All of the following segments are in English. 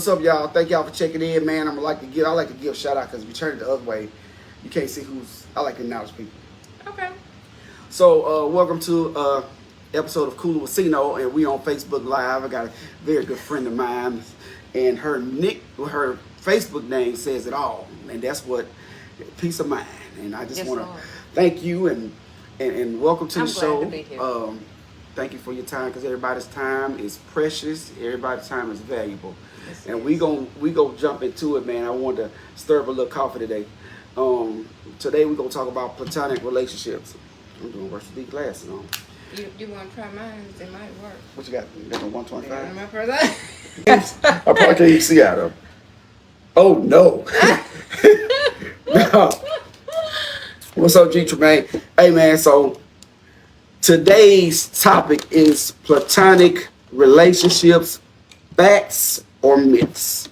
What's up, y'all? Thank y'all for checking in, man. I like to give a shout out because if you turn it the other way, you can't see who's. I like to acknowledge people. Okay. So, welcome to episode of Cooler with Cino, and we on Facebook Live. I got a very good friend of mine, and her Facebook name says it all, and that's what peace of mind. And I just want to thank you and welcome to the show. Glad to be here. Thank you for your time, because everybody's time is precious. Everybody's time is valuable. Yes, And we go jump into it, man. I wanted to stir up a little coffee today. Today we're gonna talk about platonic relationships. I'm doing worse with these glasses on. You want to try mine? It might work. What you got? You got the 125? My first I probably can't even see out of them. Oh no. No. What's up, G Tremaine? Hey man, so today's topic is platonic relationships, facts or myths.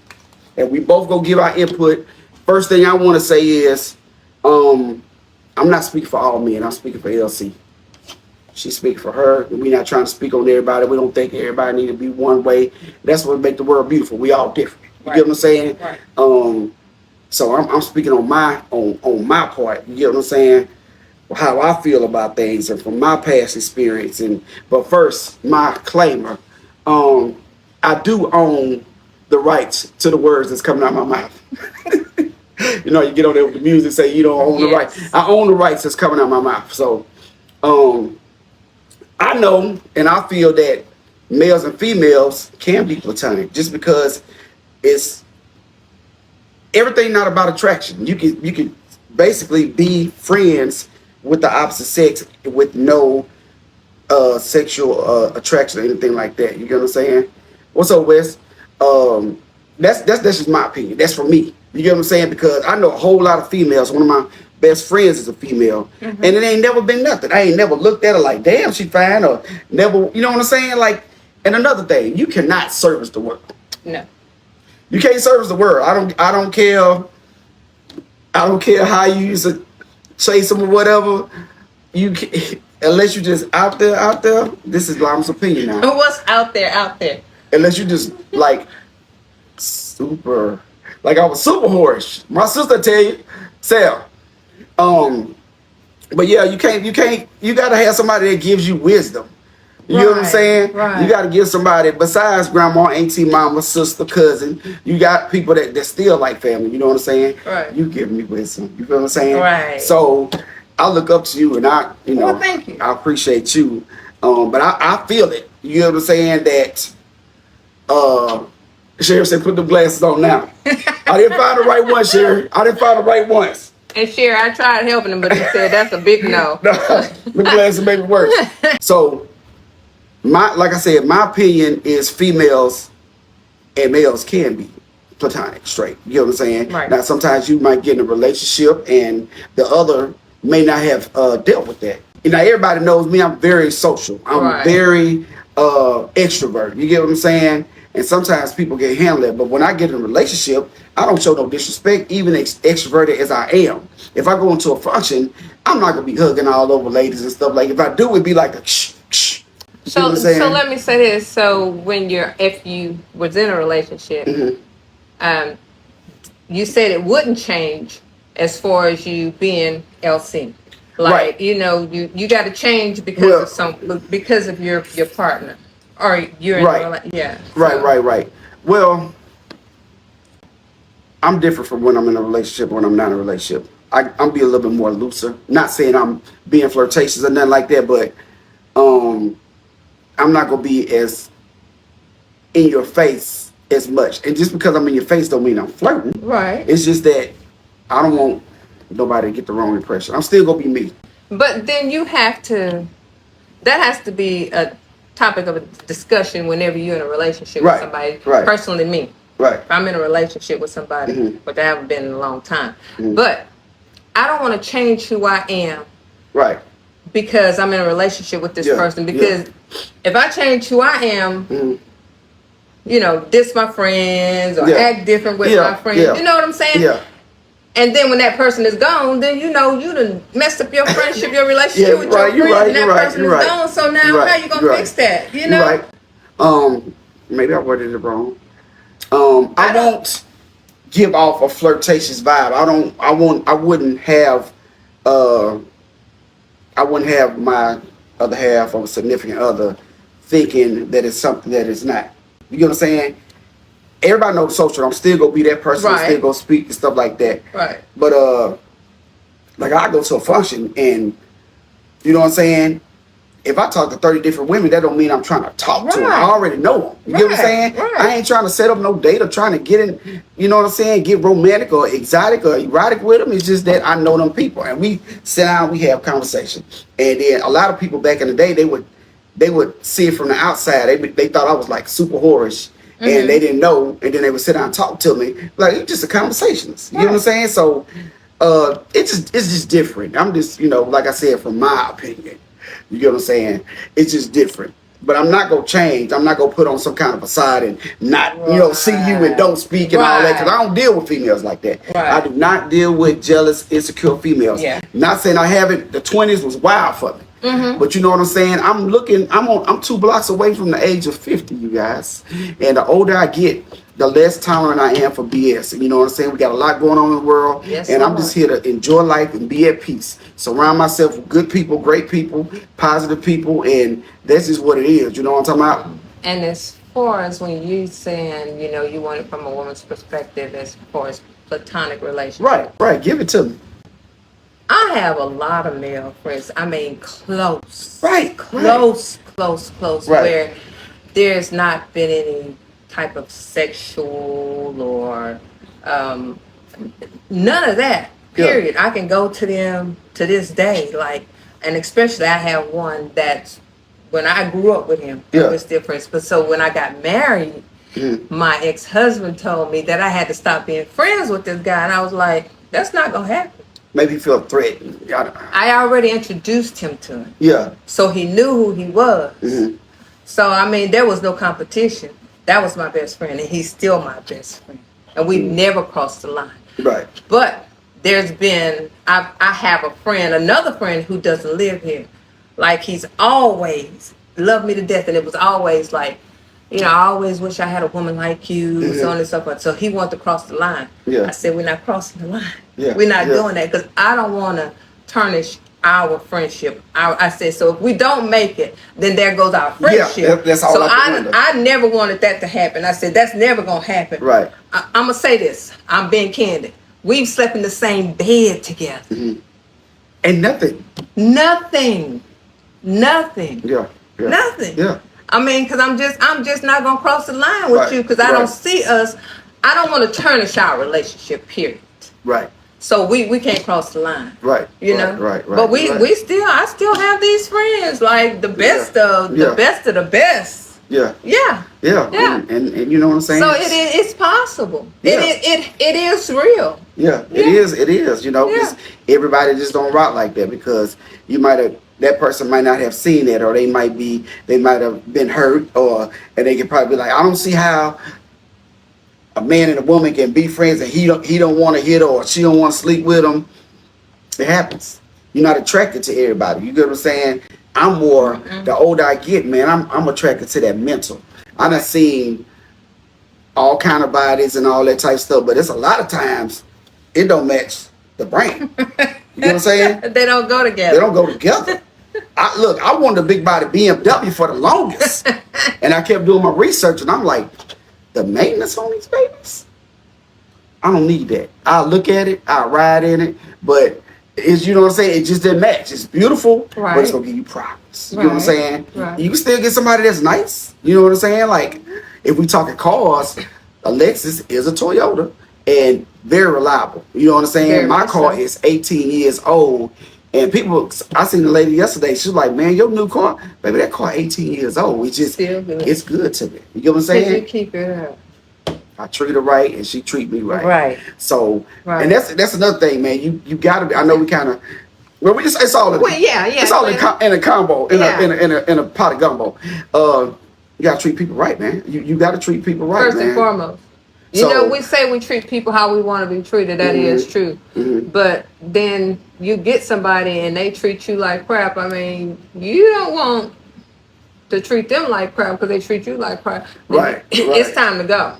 And we both gonna give our input. First thing I want to say is, I'm not speaking for all men. I'm speaking for LC. She's speaking for her. We're not trying to speak on everybody. We don't think everybody need to be one way. That's what makes the world beautiful. We all different. You get what I'm saying? Right. So I'm speaking on my part. You get what I'm saying? How I feel about things and from my past experience. But first, my claimer. I do own the rights to the words that's coming out of my mouth. You know, you get on there with the music, say you don't own the rights. I own the rights that's coming out of my mouth. So, I know and I feel that males and females can be platonic just because it's everything not about attraction. You can basically be friends with the opposite sex with no sexual attraction or anything like that. You get what I'm saying? What's up, Wes? That's just my opinion. That's for me. You get what I'm saying? Because I know a whole lot of females. One of my best friends is a female, and it ain't never been nothing. I ain't never looked at her like, damn, she fine, or never. You know what I'm saying? Like, and another thing, you cannot service the world. No. You can't service the world. I don't care. I don't care how you used to chase them or whatever. You can, unless you just out there. This is Lam's opinion now. What's out there? Unless you just like super, like I was super whorish. My sister tell you, Sarah. But yeah, you gotta have somebody that gives you wisdom. You know what I'm saying? Right. You gotta give somebody besides grandma, auntie, mama, sister, cousin. You got people that still like family. You know what I'm saying? Right. You give me wisdom. You feel what I'm saying? Right. So I look up to you, and well, thank you. I appreciate you. But I feel it. You know what I'm saying? That Sherry said, put the glasses on now. I didn't find the right one, Sherry. I didn't find the right ones. And Sherry, I tried helping him, but he said that's a big no. The glasses make it worse. So, like I said, my opinion is females and males can be platonic, straight. You know what I'm saying? Right. Now, sometimes you might get in a relationship and the other may not have dealt with that. You know, everybody knows me. I'm very social. I'm very extrovert. You get what I'm saying? And sometimes people get handled it. But when I get in a relationship, I don't show no disrespect, even extroverted as I am. If I go into a function, I'm not going to be hugging all over ladies and stuff. Like, if I do, it'd be like a shh, shh. So let me say this. So if you was in a relationship, you said it wouldn't change as far as you being LC. Like, you know, you got to change because of your partner. Or you're in a relationship. Right. Well, I'm different from when I'm in a relationship or when I'm not in a relationship. I'm be a little bit more looser. Not saying I'm being flirtatious or nothing like that, but I'm not gonna be as in your face as much. And just because I'm in your face don't mean I'm flirting. Right. It's just that I don't want nobody to get the wrong impression. I'm still gonna be me. But then that has to be a topic of a discussion whenever you're in a relationship with somebody. Personally, me. Right. If I'm in a relationship with somebody, which I haven't been in a long time. But I don't want to change who I am. Right. Because I'm in a relationship with this person. Because if I change who I am, you know, diss my friends or act different with my friends. You know what I'm saying? Yeah. And then when that person is gone, then you know you done messed up your friendship, your relationship with your friends, and that person is gone. So now how you gonna fix that? You know? Maybe I worded it wrong. I won't give off a flirtatious vibe. I wouldn't have my other half or significant other thinking that it's something that it's not. You get what I'm saying? Everybody knows social. I'm still gonna be that person. I'm still gonna speak and stuff like that. Right. But like I go to a function and you know what I'm saying? If I talk to 30 different women, that don't mean I'm trying to talk to them. I already know them. You get what I'm saying? Right. I ain't trying to set up no date or trying to get in, you know what I'm saying, get romantic or exotic or erotic with them. It's just that I know them people. And we sit down, we have conversation. And then a lot of people back in the day, they would see it from the outside. They thought I was like super whorish. And they didn't know. And then they would sit down and talk to me. Like, it's just a conversations. You know what I'm saying? So it's just different. I'm just, you know, like I said, from my opinion. You get what I'm saying? It's just different. But I'm not going to change. I'm not going to put on some kind of facade and not, you know, see you and don't speak and all that. Because I don't deal with females like that. Right. I do not deal with jealous, insecure females. Yeah. Not saying I haven't. The 20s was wild for me. But you know what I'm saying? I'm 2 blocks away from the age of 50, you guys. And the older I get, the less tolerant I am for BS. And you know what I'm saying? We got a lot going on in the world. Yes, and I'm just here to enjoy life and be at peace. Surround myself with good people, great people, positive people. And that's just what it is. You know what I'm talking about? And as far as when you saying, you know, you want it from a woman's perspective as far as platonic relationships. Right. Give it to me. I have a lot of male friends. I mean, close. Close. Right. Where there's not been any type of sexual or none of that. Period. I can go to them to this day. Like, and especially I have one that's when I grew up with him, it was different. But so when I got married, my ex-husband told me that I had to stop being friends with this guy. And I was like, that's not going to happen. Maybe you feel threatened. I already introduced him to him. Yeah. So he knew who he was. So, I mean, there was no competition. That was my best friend, and he's still my best friend. And we've never crossed the line. Right. But there's been, I have a friend, another friend who doesn't live here. Like, he's always loved me to death, and it was always like, you know, I always wish I had a woman like you, so on and so forth. So he wanted to cross the line. Yeah. I said, we're not crossing the line. Yeah. We're not doing that because I don't want to tarnish our friendship. I said, so if we don't make it, then there goes our friendship. Yeah, that's all. So I never wanted that to happen. I said, that's never going to happen. Right. I'm going to say this. I'm being candid. We've slept in the same bed together. And nothing. Nothing. Yeah. Nothing. Yeah. I mean, because I'm just not going to cross the line with you because I don't see us. I don't want to tarnish our relationship, period. Right. So we can't cross the line. Right. You know? Right. But I still have these friends, like the best of the best of the best. Yeah. Yeah. And you know what I'm saying? So it's possible. Yeah. It is real. Yeah. It is. You know, because everybody just don't rock like that because that person might not have seen it, or they might have been hurt, and they can probably be like, I don't see how a man and a woman can be friends and he don't want to hit her or she don't want to sleep with him. It happens. You're not attracted to everybody. You get what I'm saying? I'm more, the older I get, man, I'm attracted to that mental. I done seen all kind of bodies and all that type of stuff, but it's a lot of times it don't match the brain. You know what I'm saying? They don't go together. They don't go together. I wanted a big body BMW for the longest. And I kept doing my research and I'm like, the maintenance on these babies? I don't need that. I'll look at it, I'll ride in it, but it's, you know what I'm saying? It just didn't match. It's beautiful, but it's gonna give you problems. You know what I'm saying? Right. You can still get somebody that's nice. You know what I'm saying? Like, if we talking cars, a Lexus is a Toyota and very reliable. You know what I'm saying? My car is 18 years old. And people, I seen the lady yesterday. She was like, "Man, your new car, baby, that car 18 years old. It's just, it's good to me." You get what I'm saying? You keep it up. I treat her right, and she treat me right. Right. So, and that's another thing, man. You gotta. I know we kind of. Well, we just it's all in. Well, yeah. It's all in a combo, in a pot of gumbo. You gotta treat people right, man. You gotta treat people right, First and foremost. You know, we say we treat people how we want to be treated. That is true. But then you get somebody and they treat you like crap. I mean, you don't want to treat them like crap because they treat you like crap. Right. It's time to go.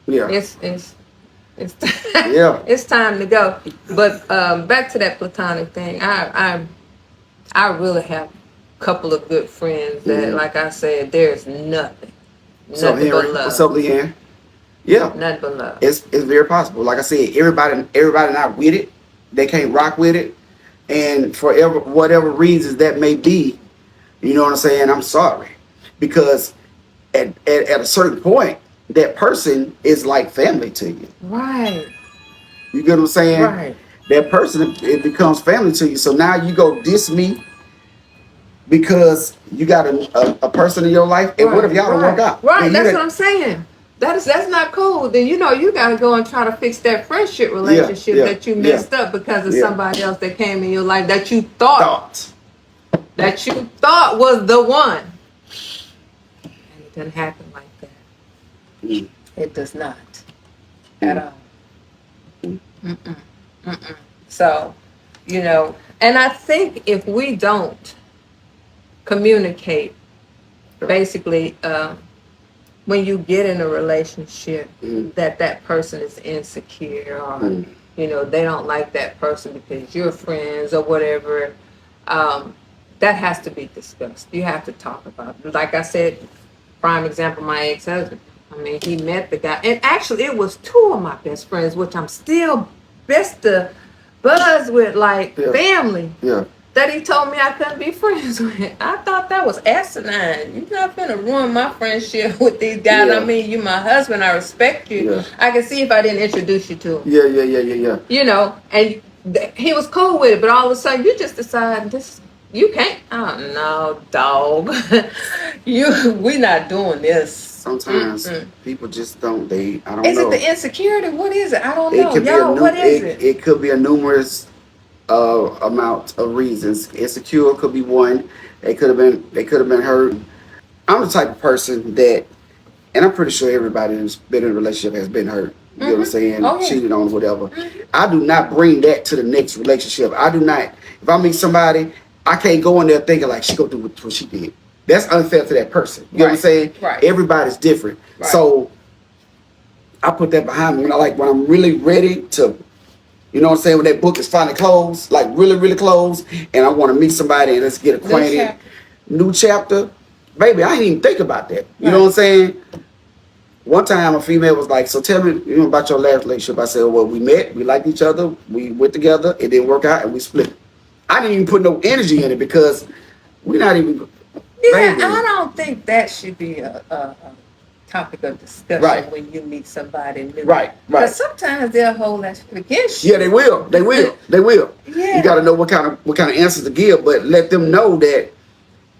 Yeah. It's Yeah. it's time to go. But back to that platonic thing. I really have a couple of good friends that, like I said, there's What's up, nothing but Henry? What's up, love, Leanne? Yeah. nothing but love. It's very possible. Like I said, everybody not with it. They can't rock with it, and for whatever reasons that may be, you know what I'm saying. I'm sorry, because at a certain point, that person is like family to you. Right. You get what I'm saying? Right. That person, it becomes family to you. So now you go diss me because you got a person in your life, and what if y'all don't work out? Right, that's what I'm saying. That's not cool. Then you gotta go and try to fix that friendship relationship that you messed up because of somebody else that came in your life that you thought was the one. And it doesn't happen like that. It does not at all. Mm-mm. Mm-mm. So, and I think if we don't communicate, basically, when you get in a relationship that person is insecure or they don't like that person because you're friends or whatever, that has to be discussed. You have to talk about it. Like I said, prime example, my ex-husband. I mean, he met the guy, and actually it was two of my best friends, which I'm still best of buzz with, like family. Yeah. That he told me I couldn't be friends with. I thought that was asinine. You're not gonna ruin my friendship with these guys. Yeah. I mean, you my husband. I respect you. Yeah. I can see if I didn't introduce you to him. Yeah. And he was cool with it, but all of a sudden you just decide this. You can't. Oh no, dog. We not doing this. Sometimes people just don't. I don't know. Is it the insecurity? What is it? I don't know. Y'all, what is it? It could be a numerous amount of reasons. Insecure could be one. They could have been hurt. I'm the type of person that, and I'm pretty sure everybody who's been in a relationship has been hurt. You know what I'm saying? Oh, yeah. Cheated on, whatever. I do not bring that to the next relationship. I do not. If I meet somebody, I can't go in there thinking like she go do what she did. That's unfair to that person. You know what I'm saying? Right. Everybody's different. Right. So I put that behind me when I'm really ready to, you know what I'm saying, when that book is finally closed, like really, really closed, and I want to meet somebody and let's get acquainted. New chapter. Baby, I didn't even think about that. You know what I'm saying? One time a female was like, so tell me about your last relationship. I said, well, we met, we liked each other, we went together, it didn't work out, and we split. I didn't even put no energy in it because we're not even... Yeah, I don't think that should be a topic of discussion when you meet somebody new. Right. Because sometimes they'll hold that shit against you. Yeah, they will. Yeah. You got to know what kind of answers to give, but let them know that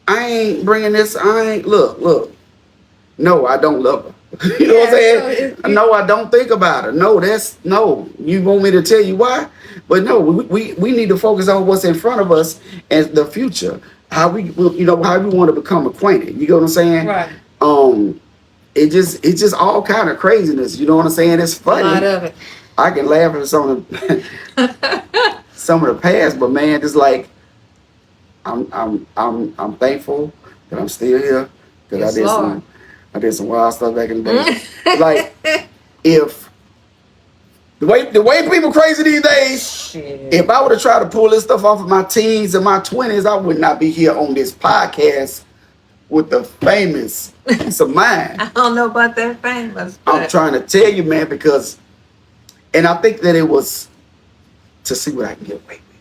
I ain't bringing this. Look. No, I don't love her. You know what I'm saying? No, I don't think about her. No. You want me to tell you why? But no, we need to focus on what's in front of us and the future. How we want to become acquainted. You know what I'm saying? Right. It's just all kind of craziness. You know what I'm saying? It's funny. A lot of it. I can laugh at some of the past, but man, it's like I'm thankful that I'm still here because I did some wild stuff back in the day. Like if the way people crazy these days, if I would have tried to pull this stuff off of my teens and my 20s, I would not be here on this podcast with the famous piece of mind. I don't know about that famous. I'm trying to tell you, man, because, and I think that it was to see what I can get away with.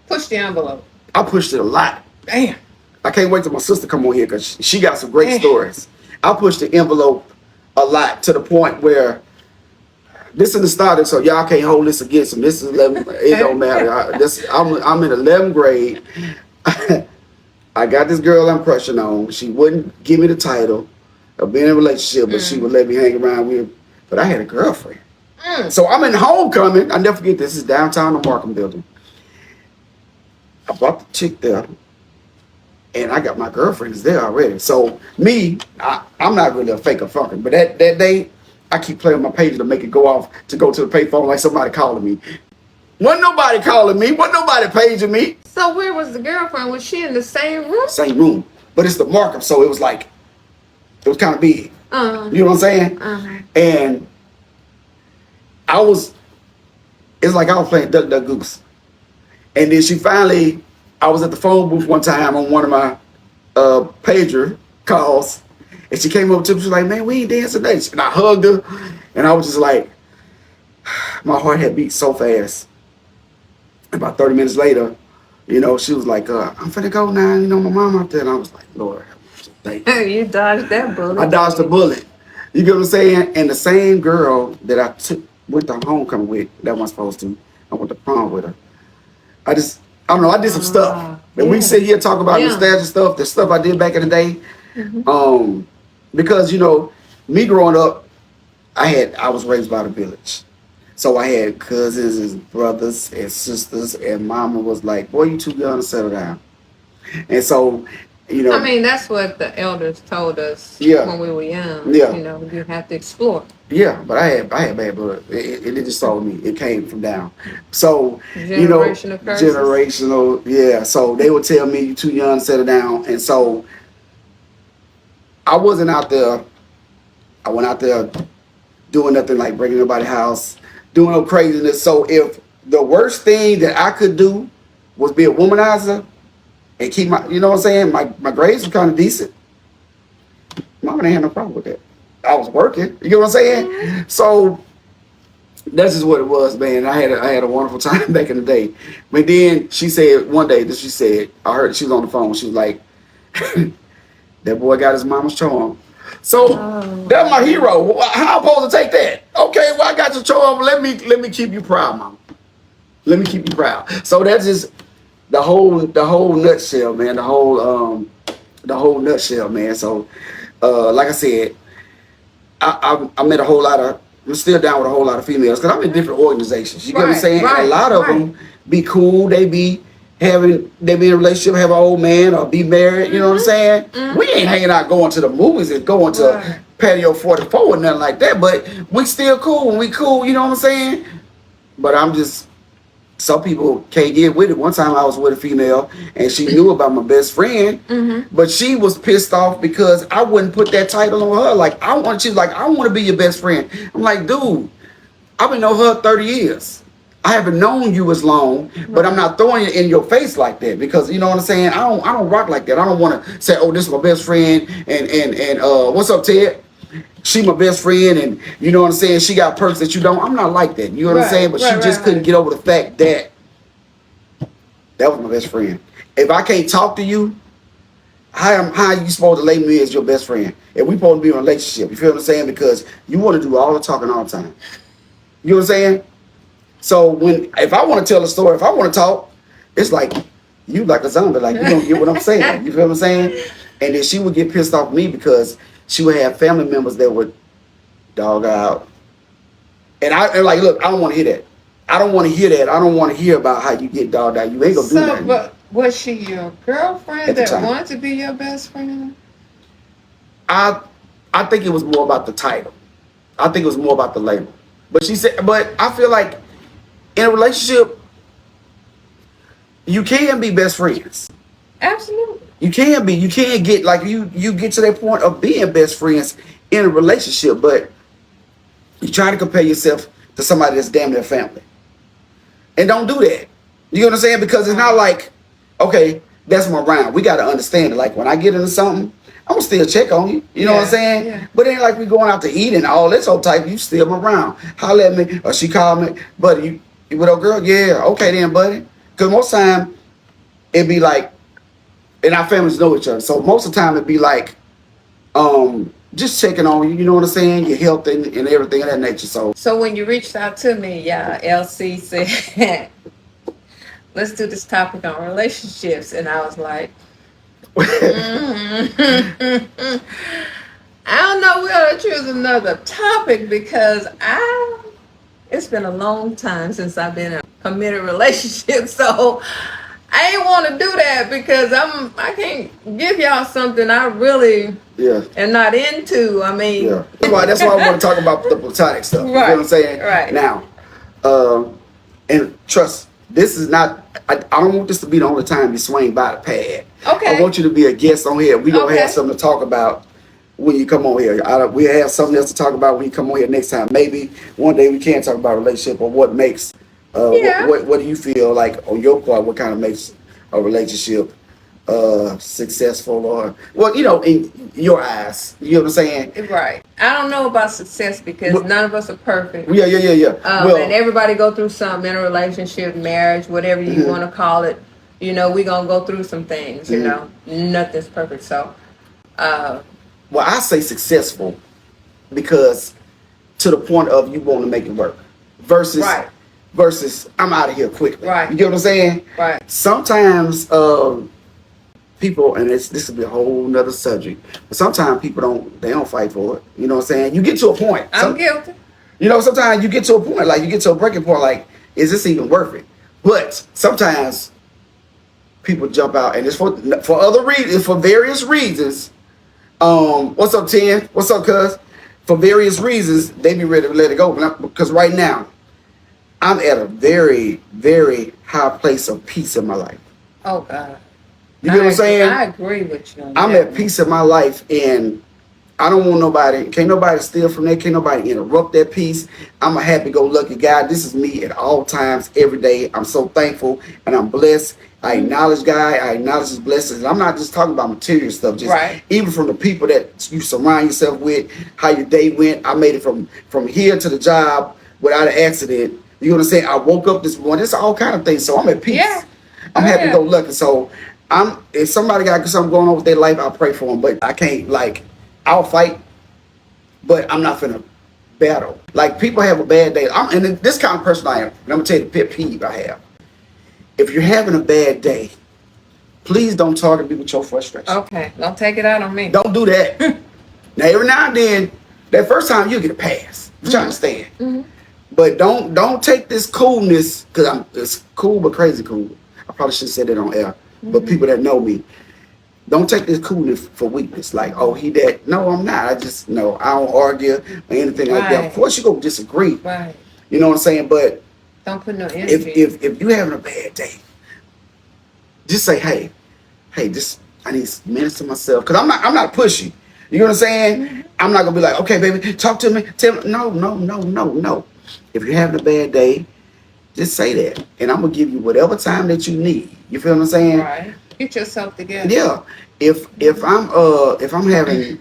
Push the envelope. I pushed it a lot. Damn. I can't wait till my sister come on here because she got some great stories. I pushed the envelope a lot to the point where this is the starting, so y'all can't hold this against them. This is 11. It don't matter. I'm in 11th grade. I got this girl I'm crushing on. She wouldn't give me the title of being in a relationship, but she would let me hang around with her. But I had a girlfriend. So I'm in homecoming. I never forget this. Is downtown the Markham building. I brought the chick there. And I got my girlfriends there already. So me, I'm not really a fake or funker. But that day, I keep playing my pager to make it go off to go to the payphone like somebody calling me. Wasn't nobody calling me. Wasn't nobody paging me. So where was the girlfriend? Was she in the same room? Same room. But it's the Markham, so it was kind of big. You know what I'm saying? And it's like I was playing Duck Duck Goose. And then I was at the phone booth one time on one of my pager calls, and she came up to me, she was like, man, we ain't dancing today. And I hugged her, and I was just like, my heart had beat so fast. About 30 minutes later, she was like, I'm finna go now, my mom out there. And I was like, Lord, thank you. You dodged that bullet. I dodged the bullet. You get what I'm saying? And the same girl that I went to homecoming with, that wasn't supposed to, I went to prom with her. I don't know, I did some stuff. And we sit here talk about nostalgia stuff, the stuff I did back in the day. Because, me growing up, I was raised by the village. So I had cousins and brothers and sisters, and mama was like, boy, you too young to settle down. And so, that's what the elders told us when we were young. Yeah. You have to explore. Yeah, but I had bad blood. It just told me. It came from down. So, generational curses. Generational, yeah. So they would tell me, you too young to settle down. And so I wasn't out there. I went out there doing nothing like breaking nobody's house, doing no craziness. So if the worst thing that I could do was be a womanizer and keep my, you know what I'm saying? My grades were kind of decent. Mama didn't have no problem with that. I was working. You know what I'm saying? So that's just what it was, man. I had a wonderful time back in the day. But then she said one day that I heard she was on the phone. She was like, that boy got his mama's charm. So that's my hero. How am I supposed to take that? Okay, well, I got your charm. Let me keep you proud, mama. Let me keep you proud. So that's just the whole nutshell, man. The whole nutshell, man. So like I said, I met a whole lot of, I'm still down with a whole lot of females because I'm in different organizations. You get what I'm saying? And a lot of them be cool. They be in a relationship, have an old man or be married. You know what I'm saying? We ain't hanging out going to the movies and going to Patio 44 or nothing like that. But we still cool when we cool. You know what I'm saying? But some people can't get with it. One time I was with a female and she knew about my best friend, but she was pissed off because I wouldn't put that title on her. Like, I want to be your best friend. I'm like, dude, I've been knowing her 30 years. I haven't known you as long, but I'm not throwing it in your face like that because, you know what I'm saying? I don't rock like that. I don't want to say, oh, this is my best friend and what's up, Ted? She my best friend, and you know what I'm saying? She got perks that you don't. I'm not like that. You know what I'm saying? But she just couldn't get over the fact that was my best friend. If I can't talk to you, how are you supposed to label me as your best friend? If we supposed to be in a relationship, you feel what I'm saying? Because you want to do all the talking all the time. You know what I'm saying? So if I want to tell a story, if I want to talk, it's like you like a zombie. Like, you don't get what I'm saying. You feel what I'm saying? And then she would get pissed off at me because she would have family members that would dog out. And I'm like, look, I don't want to hear that. I don't want to hear that. I don't want to hear about how you get dogged out. You ain't going to do that. But was she your girlfriend that wanted to be your best friend? I think it was more about the title. I think it was more about the label. But I feel like in a relationship, you can be best friends. Absolutely. You can be. You can get like you get to that point of being best friends in a relationship, but you're trying to compare yourself to somebody that's damn near family. And don't do that. You know what I'm saying? Because it's not like, okay, that's my round. We got to understand it. Like when I get into something, I'm going to still check on you. You know what I'm saying? Yeah. But it ain't like we going out to eat and all this old type. You still around. Holler at me. Or she called me. Buddy, you with old girl? Yeah. Okay then, buddy. Because most time, it'd be like, and our families know each other. So most of the time, it'd be like, just checking on you. You know what I'm saying? Your health and everything of that nature. So when you reached out to me, LC said, let's do this topic on relationships. And I was like, I don't know, we ought to choose another topic because it's been a long time since I've been in a committed relationship. So I ain't want to do that because I can't give y'all something I really am not into. I mean, that's why I want to talk about the platonic stuff. You know what I'm saying? Right. Now, and trust, this is not. I don't want this to be the only time you swing by the pad. Okay. I want you to be a guest on here. We gonna have something to talk about when you come on here. We have something else to talk about when you come on here next time. Maybe one day we can talk about relationship or what makes. Yeah. What do you feel like on your part? What kind of makes a relationship successful, or well, in your eyes, you know what I'm saying? Right. I don't know about success because none of us are perfect. Yeah. And everybody go through something in a relationship, marriage, whatever you want to call it. We're going to go through some things, Nothing's perfect. So, well, I say successful because to the point of you want to make it work versus right. I'm out of here quickly. Right. You get what I'm saying? Right. Sometimes people, and this will be a whole nother subject, but sometimes people don't fight for it. You know what I'm saying? You get to a point. I'm guilty. Sometimes you get to a point, like you get to a breaking point, like, is this even worth it? But sometimes people jump out, and it's for other reasons, for various reasons. What's up, Ten? What's up, cuz? For various reasons, they be ready to let it go. Because right now, I'm at a very, very high place of peace in my life. Oh, God. You get what I'm saying? I agree with you. I'm at peace in my life, and I don't want nobody, can't nobody steal from that, can't nobody interrupt that peace. I'm a happy-go-lucky guy. This is me at all times, every day. I'm so thankful, and I'm blessed. I acknowledge God. I acknowledge His blessings. I'm not just talking about material stuff. Just even from the people that you surround yourself with, how your day went. I made it from here to the job without an accident. You know what I'm saying? I woke up this morning. It's all kind of things. So I'm at peace. Yeah. I'm happy-go-lucky. So if somebody got something going on with their life, I'll pray for them. But I can't, I'll fight, but I'm not finna battle. Like, people have a bad day. And this kind of person I am. And I'm gonna tell you the pet peeve I have. If you're having a bad day, please don't target me with your frustration. Okay, don't take it out on me. Don't do that. Now, every now and then, that first time you'll get a pass, which I understand. But don't take this coolness, because it's cool but crazy cool. I probably should have said it on air. But people that know me, don't take this coolness for weakness. Like, oh, he that. No, I'm not. I don't argue or anything like that. Of course, you're going to disagree. Right. You know what I'm saying? But don't put no energy. If you're having a bad day, just say, hey, just I need some minutes to myself. Because I'm not pushy. You know what I'm saying? I'm not going to be like, okay, baby, talk to me. Tell me. No. If you're having a bad day, just say that. And I'm going to give you whatever time that you need. You feel what I'm saying? Right. Get yourself together. Yeah. If I'm having,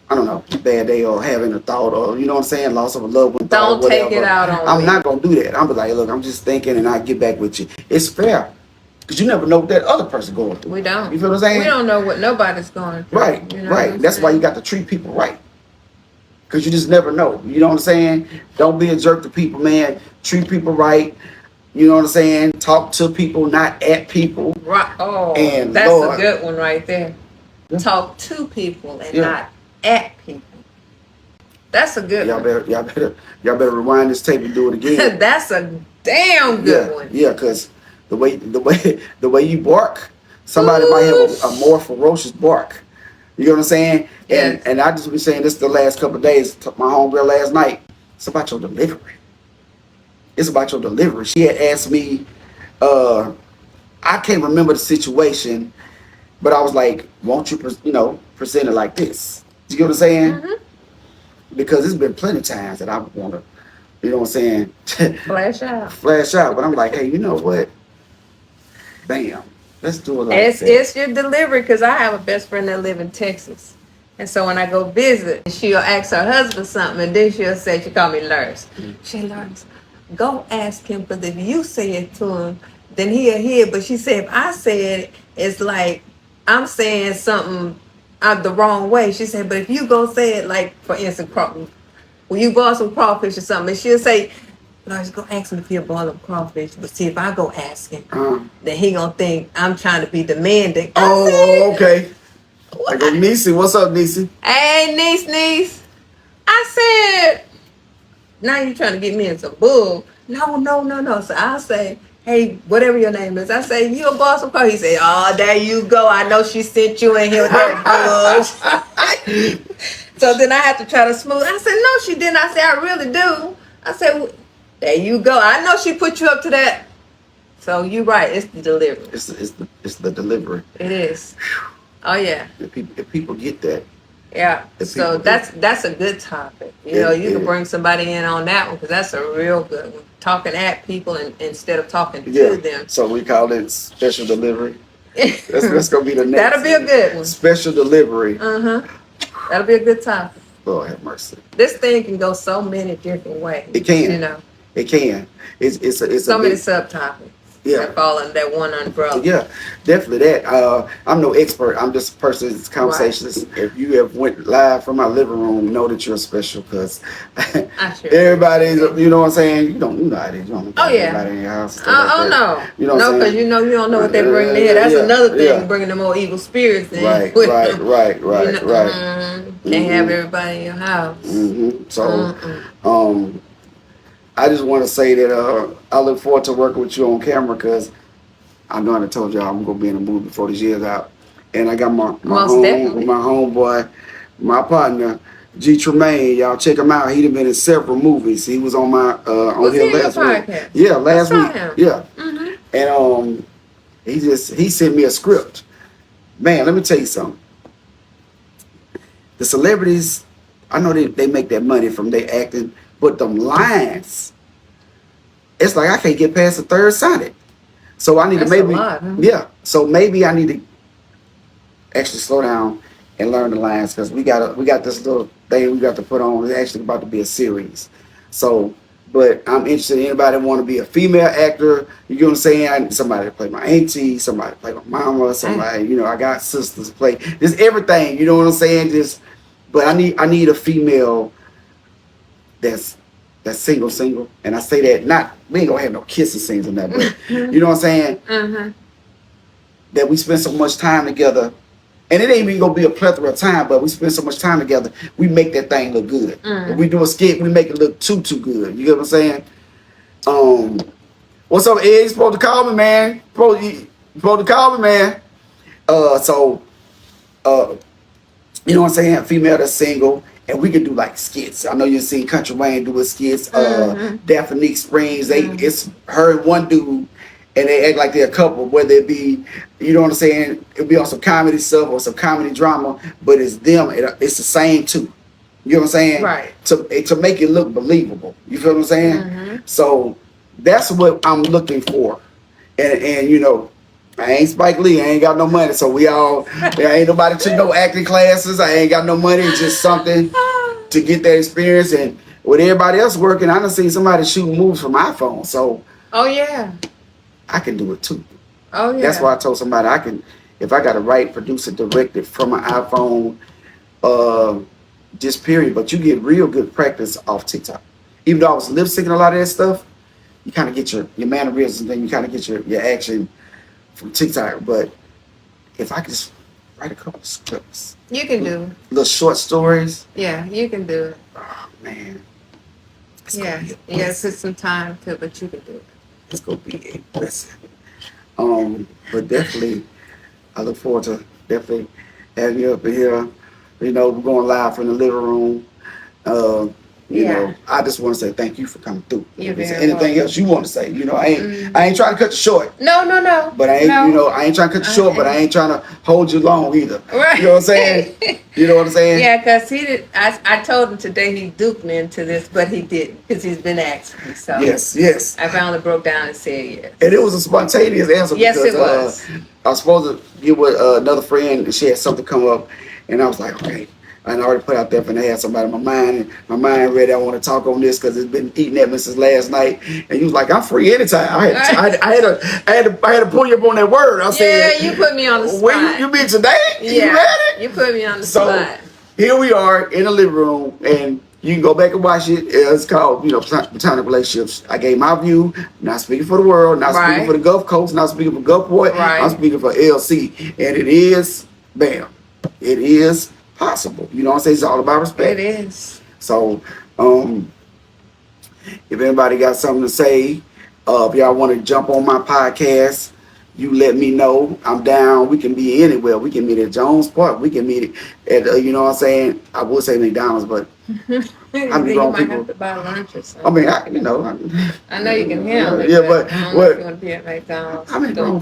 I don't know, a bad day or having a thought or, you know what I'm saying, loss of a loved one. Don't take it out on me. I'm not going to do that. I'm be like, look, I'm just thinking and I'll get back with you. It's fair. Because you never know what that other person going through. We don't. You feel what I'm saying? We don't know what nobody's going through. Right, right. That's why you got to treat people right. Because you just never know. You know what I'm saying? Don't be a jerk to people, man. Treat people right. You know what I'm saying? Talk to people, not at people. Right. Oh, and that's a good one right there. Yeah. Talk to people and not at people. That's a good one. Y'all better rewind this tape and do it again. That's a damn good one. Yeah, because the way you bark, somebody might have a more ferocious bark. You know what I'm saying? Yes. And I just been saying this the last couple of days. My homegirl last night. It's about your delivery. It's about your delivery. She had asked me, I can't remember the situation, but I was like, won't you, present it like this? You get what I'm saying? Because there's been plenty of times that I want to, you know what I'm saying? Flash out. But I'm like, hey, you know what? Bam. Let's do it like that. It's your delivery, because I have a best friend that live in Texas. And so when I go visit, she'll ask her husband something, and then she'll say, she call me Lurs. She Lurs, go ask him, because if you say it to him, then he'll hear. But she said, if I say it, it's like I'm saying something the wrong way. She said, but if you go say it, like, for instance, when you boil some crawfish or something, and she'll say, Lord, go ask him if he'll boil up crawfish. But see, if I go ask him, then he gonna think I'm trying to be demanding. Oh, okay. I go, Niecy. What's up, Niecy? Hey, niece. I said, now you trying to get me in some bull. No. So I'll say, hey, whatever your name is. I say, you a boss of car. He say, oh, there you go. I know she sent you in here with that bull. So then I have to try to smooth. I said, no, she didn't. I said, I really do. I said, well, there you go. I know she put you up to that. So you're right. It's the delivery. It's the delivery. It is. Oh, yeah. If people get that. Yeah. So that's a good topic. You know, you can bring somebody in on that one because that's a real good one. Talking at people instead of talking to them. So we call it special delivery. That's gonna be the next. That'll be a good one. Special delivery. That'll be a good topic. Lord have mercy. This thing can go so many different ways. It can. You know. It can. It's so many subtopics. Yeah. That fall under that one umbrella. Yeah, definitely that. I'm no expert. I'm just a person. It's conversations. Right. If you have went live from my living room, know that you're special because everybody's. You know what I'm saying? You know how it is. You don't know everybody in your house. No. You know, because you don't know what they bring in. That's another thing, bringing the more evil spirits in. Right. Can't have everybody in your house. So, I just want to say that I look forward to working with you on camera because I know I told y'all I'm gonna be in a movie before this year's out, and I got my homeboy, my partner G Tremaine. Y'all check him out. He'd been in several movies. He was on my on here last week. Yeah, last week. Yeah, and he sent me a script. Man, let me tell you something. The celebrities, I know they make that money from their acting. But them lines, it's like I can't get past the third sonnet. So I need to maybe, so maybe I need to actually slow down and learn the lines because we got this little thing we got to put on. It's actually about to be a series. So, but I'm interested in anybody want to be a female actor. You know what I'm saying? Somebody to play my auntie, somebody to play my mama, somebody, I got sisters to play. Just everything, you know what I'm saying? But I need a female that's single, and I say that we ain't gonna have no kissing scenes in that, but you know what I'm saying? That we spend so much time together, and it ain't even gonna be a plethora of time, but we spend so much time together, we make that thing look good. If we do a skit, we make it look too good. You get what I'm saying? What's up, Ed? You supposed to call me, man. You supposed to call me, man. You know what I'm saying? A female that's single. And we can do like skits. I know you've seen Country Wayne do his skits. Daphne Springs, it's her and one dude, and they act like they're a couple, whether it be, you know what I'm saying, it'll be on some comedy stuff or some comedy drama, but it's them, it's the same two. You know what I'm saying? Right. To make it look believable. You feel what I'm saying? So that's what I'm looking for. And I ain't Spike Lee. I ain't got no money. So there ain't nobody took no acting classes. I ain't got no money. It's just something to get that experience. And with everybody else working, I done seen somebody shooting moves from iPhone. So I can do it too. That's why I told somebody if I got to write, produce, and direct it from my iPhone, just period. But you get real good practice off TikTok. Even though I was lip syncing a lot of that stuff, you kind of get your mannerisms, and then you kind of get your action from TikTok. But if I could just write a couple of scripts, you can do little short stories. Yeah, you can do it. Oh man, you gotta put some time to it, but you can do it. It's gonna be a blessing. But definitely, I look forward to having you up in here. We're going live from the living room. You know, I just want to say thank you for coming through. Anything else you want to say? I ain't trying to cut you short. No. But I ain't, I ain't trying to cut you short, but I ain't trying to hold you long either. Right. You know what I'm saying? You know what I'm saying? Yeah, because he did. I told him today he duped me into this, but he didn't because he's been asking me. So yes. I finally broke down and said yes. And it was a spontaneous answer. Yes, because, it was. I was supposed to get with another friend, and she had something come up, and I was like, okay. And I already put out there for I had somebody in my mind, and my mind ready. I want to talk on this because it's been eating at me since last night. And he was like, "I'm free anytime." I had to pull you up on that word. I said, "Yeah, you put me on the spot." Where you been today? Yeah, you ready? You put me on the spot. Here we are in the living room, and you can go back and watch it. It's called, Platonic Relationships. I gave my view. Not speaking for the world. Not speaking for the Gulf Coast. Not speaking for Gulfport. Right. I'm speaking for LC, and it is, it is possible. You know what I'm saying? It's all about respect. It is. So, if anybody got something to say, if y'all want to jump on my podcast, you let me know. I'm down. We can be anywhere. We can meet at Jones Park. We can meet at, you know what I'm saying? I would say McDonald's, but how many grown people? Have to buy lunch or something. I mean, I know you can handle it. Yeah, but I don't know if you want to be at McDonald's. How many grown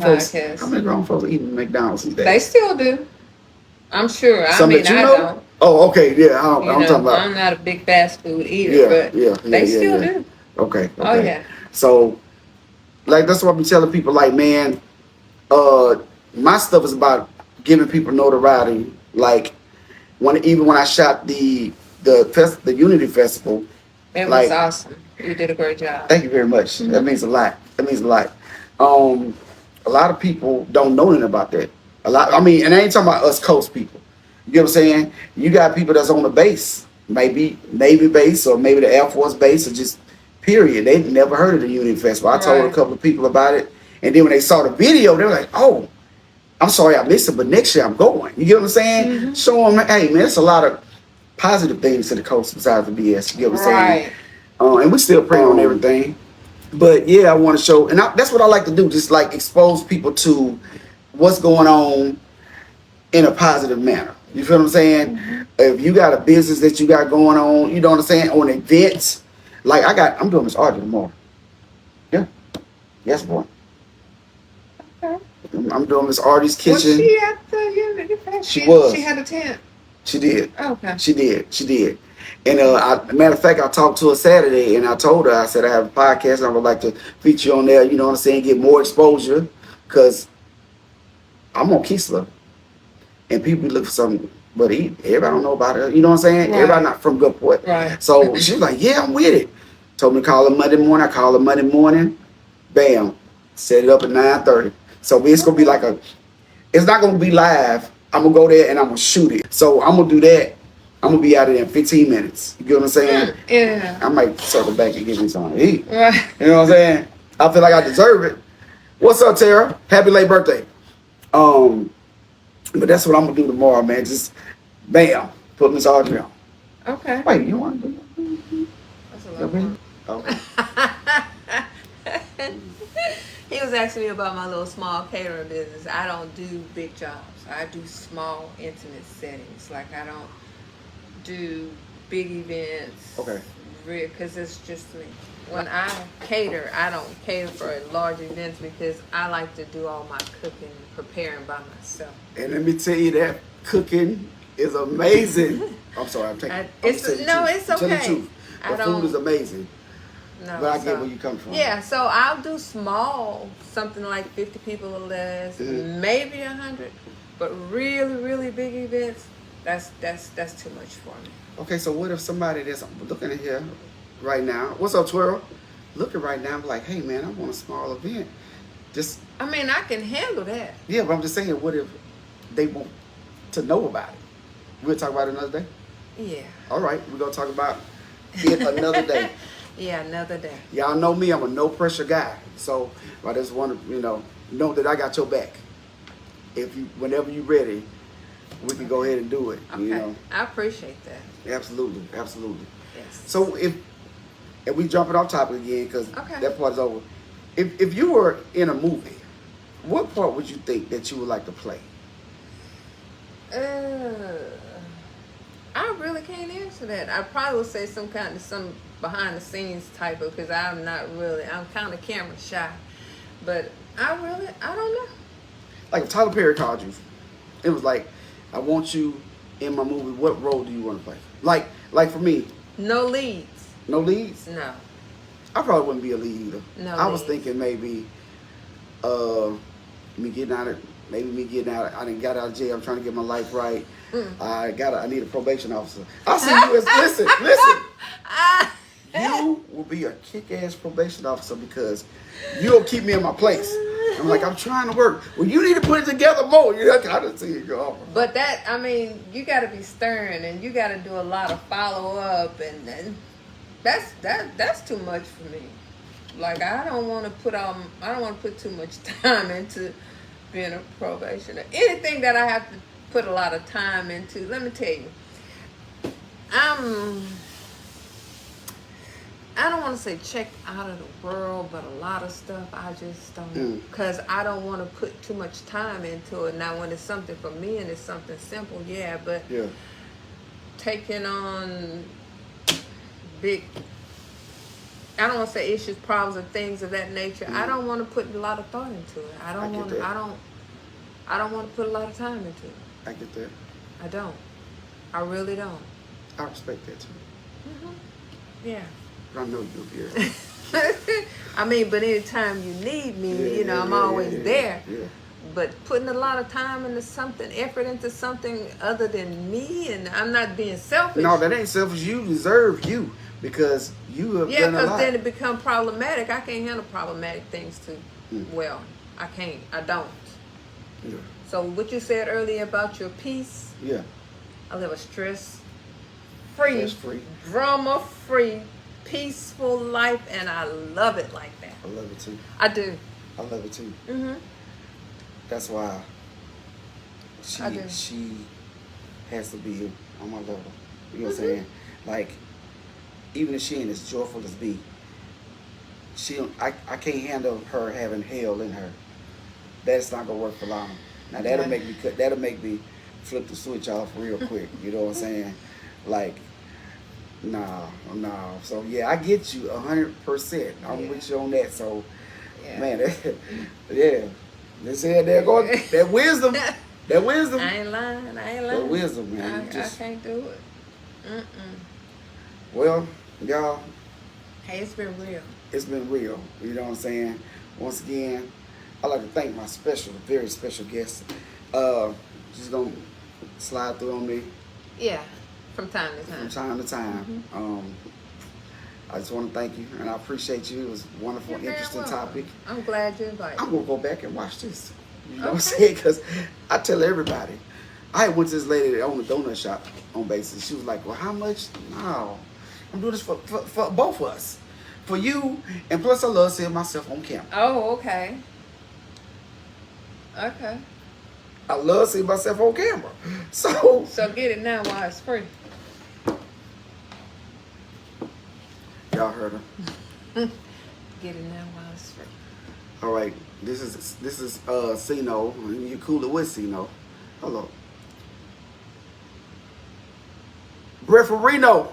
folks eating McDonald's these days? They still do. I'm sure. Some that you know? Oh, okay, yeah. I'm talking about. I'm not a big fast food eater, Yeah, but yeah, yeah, they yeah, still yeah. do. Okay, Oh okay. yeah. So, like, that's what I'm telling people. Like, man, uh, my stuff is about giving people notoriety. Like, even when I shot the Unity Festival, It was like, awesome. You did a great job. thank you very much. That means a lot. That means a lot. Um, a lot of people don't know anything about that. A lot. I mean, and I ain't talking about us coast people. You get what I'm saying? You got people that's on the base, maybe Navy base or maybe the Air Force base, or just period. They never heard of the Unity Festival. I told a Right. couple of people about it, and then when they saw the video, they were like, "Oh, I'm sorry I missed it, but next year I'm going." You get what I'm saying? Show them, hey man, it's a lot of positive things to the coast besides the BS. You get what I'm saying? Right. And we still praying on everything. But yeah, I want to show, and that's what I like to do, just like expose people to what's going on in a positive manner. You feel what I'm saying? If you got a business that you got going on, you know what I'm saying, on events, like I'm doing Miss Audrey tomorrow. Yeah, yes, boy. Okay. I'm doing Miss Audrey's Was kitchen. she at the Unity Fest? She was. She had a tent. She did. Okay. She did. She did. And matter of fact, I talked to her Saturday, and I told her, I said I have a podcast, and I would like to feature you on there. You know what I'm saying? Get more exposure, because I'm on Keesler, and people look for something but eat. Everybody don't know about it. You know what I'm saying? Right. Everybody not from Gulfport. Right. So she was like, "Yeah, I'm with it." Told me to call her Monday morning. I called her Monday morning. Bam, set it up at 9:30. So it's gonna be like it's not gonna be live. I'm gonna go there and I'm gonna shoot it. So I'm gonna do that. I'm gonna be out of there in 15 minutes. You get what I'm saying? Yeah. I might circle back and give me something to eat. Right. You know what I'm saying? I feel like I deserve it. What's up, Tara? Happy late birthday. But that's what I'm gonna do tomorrow, man. Just bam, put Miss Audrey on. Okay. Wait, you want to do that? That's a lot of fun. Okay. He was asking me about my little small catering business. I don't do big jobs. I do small, intimate settings. Like I don't do big events. Okay. Because it's just me. When I cater, I don't cater for large events because I like to do all my cooking, preparing by myself. And let me tell you that cooking is amazing. I'm sorry, I'm taking. It's okay. Tell the truth. The food is amazing. No, but I get where you come from. Yeah, so I'll do small, something like 50 people or less, maybe 100, but really, really big events, that's too much for me. Okay, so what if somebody that's looking at here right now, what's up, Twirl? Looking right now, like, hey man, I want a small event. I mean, I can handle that. Yeah, but I'm just saying, what if they want to know about it? We'll talk about it another day? Yeah. All right, we're going to talk about it another day. Yeah, another day. Y'all know me, I'm a no pressure guy. So I just want to, know that I got your back. Whenever you're ready, we can go ahead and do it. Okay. I appreciate that. Absolutely, absolutely. Yes. So and we jumping off topic again because Okay. that part is over. If you were in a movie, what part would you think that you would like to play? I really can't answer that. I probably would say some behind the scenes type of, because I'm kind of camera shy. But I don't know. Like if Tyler Perry called you, it was like, I want you in my movie. What role do you want to play? Like for me. No leads. No leads? No. I probably wouldn't be a lead either. No. I was thinking maybe me getting out. I didn't got out of jail. I'm trying to get my life right. I need a probation officer. I see you as listen. You will be a kick-ass probation officer because you'll keep me in my place. I'm like, I'm trying to work. Well, you need to put it together more. I didn't see it go. But you got to be stern and you got to do a lot of follow up, and that's too much for me. Like I don't want to put too much time into being a probationer. Anything that I have to put a lot of time into, let me tell you, I don't want to say check out of the world, but a lot of stuff I just don't, because I don't want to put too much time into it. Now when it's something for me and it's something simple, but taking on big, I don't want to say issues, problems, and things of that nature. I don't want to put a lot of thought into it. I don't want to put a lot of time into it. I get that. I don't. I really don't. I respect that too. Yeah. I know you'll be here. I mean, but anytime you need me, I'm always there. Yeah. But putting a lot of time into something, effort into something other than me, and I'm not being selfish. No, that ain't selfish. You deserve you because you have done a lot. Because then it become problematic. I can't handle problematic things too well. I can't. I don't. Yeah. So what you said earlier about your peace, Yeah. I live a stress-free, Stress-free. drama-free, peaceful life, and I love it like that. I love it too. I do. I love it too. Mm-hmm. That's why I do. she has to be on my level. You know what I'm saying? Like, even if she ain't as joyful as me, I can't handle her having hell in her. That's not gonna work for long. Now that'll make me flip the switch off real quick. You know what I'm saying? Like, no. So yeah, I get you 100%. I'm with you on that. So man, yeah. They said there go that wisdom. That wisdom. I ain't lying. That wisdom, man. I can't do it. Well, y'all. Hey, it's been real. It's been real. You know what I'm saying? Once again, I'd like to thank my very special guest. She's gonna slide through on me. Yeah, from time to time. From time to time. I just want to thank you, and I appreciate you. It was a wonderful, interesting topic. I'm glad you invited me. I'm going to go back and watch this. You know what I'm saying? Because I tell everybody. I went to this lady that owned a donut shop on basis. She was like, well, how much? No. I'm doing this for both of us. For you, and plus I love seeing myself on camera. Oh, okay. Okay. I love seeing myself on camera. So get it now while it's free. Y'all heard her. Get it now while it's free. All right, this is Cino. You cool it with Cino. Hello. Brett from Reno.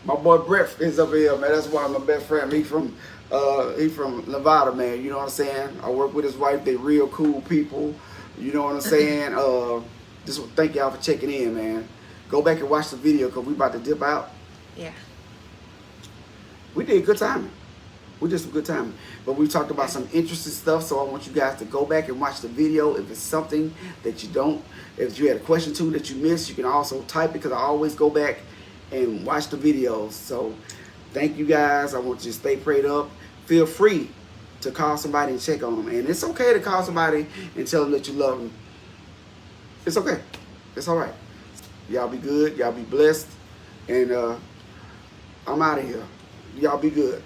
My boy Brett is up here, man. That's one of my best friend. He from Nevada, man. You know what I'm saying? I work with his wife. They real cool people. You know what I'm saying? Just thank y'all for checking in, man. Go back and watch the video because we about to dip out. Yeah. We did good timing. We did some good timing. But we talked about some interesting stuff, so I want you guys to go back and watch the video. If it's something that if you had a question to that you missed, you can also type it because I always go back and watch the videos. So thank you guys. I want you to stay prayed up. Feel free to call somebody and check on them. And it's okay to call somebody and tell them that you love them. It's okay. It's all right. Y'all be good. Y'all be blessed. And I'm out of here. Y'all be good.